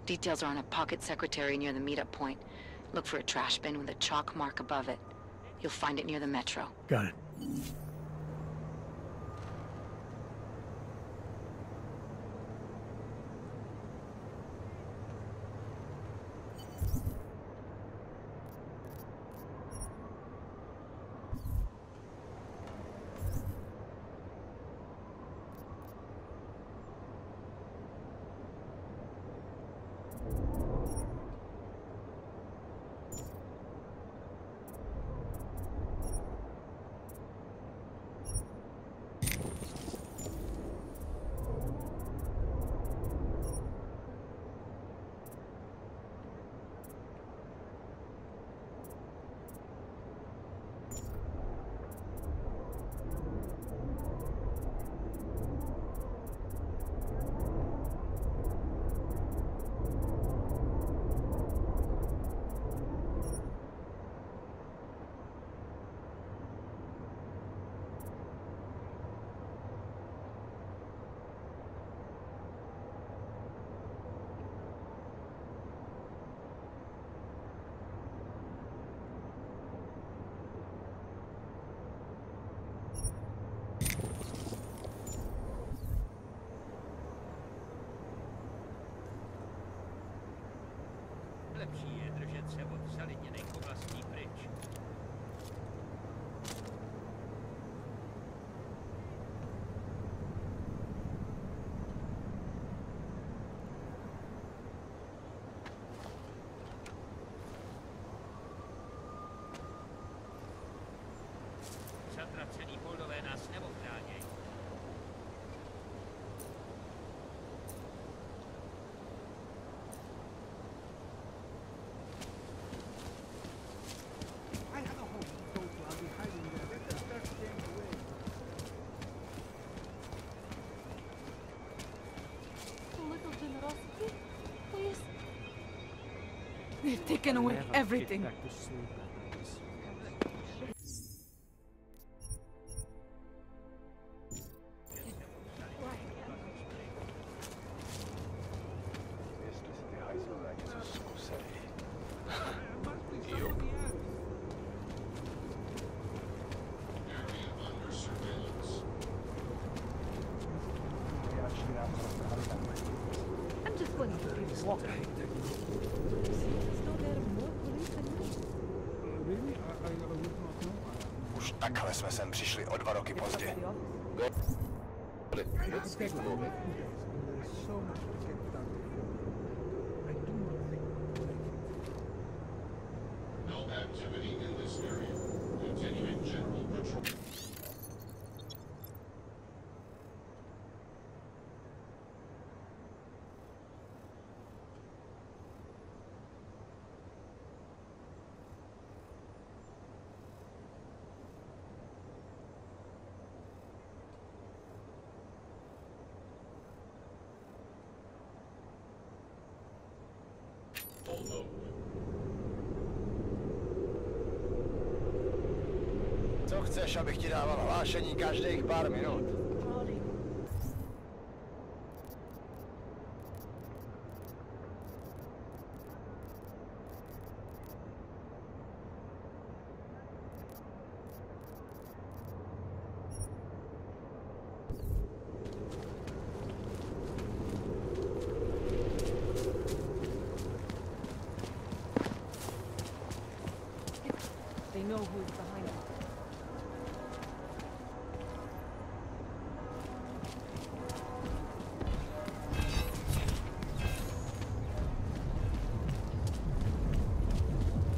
Details are on a pocket secretary near the meetup point. Look for a trash bin with a chalk mark above it. You'll find it near the metro. Got it. držet se od zalidněných oblastí pryč. Zatracený poldové nás neochráněj. I have a home to go to. I'll be hiding there. Let us start staying away. A little generosity, please. They've taken away everything. Get back to sleep after this. I'm just going to keep walking. Still there more police than me? Really? I would not know. Už takhle jsme sem přišli o 2 roky pozdě. Let's take a moment. There's so much to get done before. I do not think No activity in this area. Continuing general patrol. Co chceš, abych ti dával hlášení každých pár minut? They know who is behind us.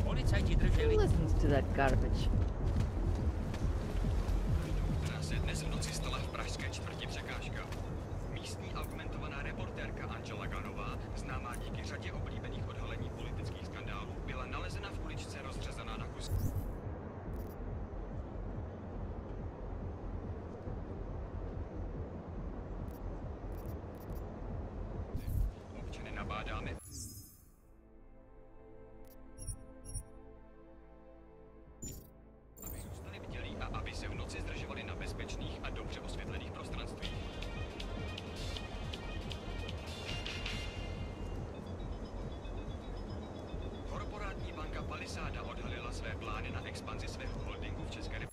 Policajti drželi. Who listens to that garbage? Která se dnes v noci stala v pražské čtvrti překážka. Místní argumentovaná reportérka Angela Ganová, známá díky řadě oblíbených odhalení politických skandálů, byla nalezena v uličce rozřezaná na kusy. Občany nabádáme, aby zůstali bdělí a aby se v noci zdržovali na bezpečných a dobře osvětlených prostor. Korporátní banka Palisáda odhalila své plány na expanzi svého holdingu v České republice.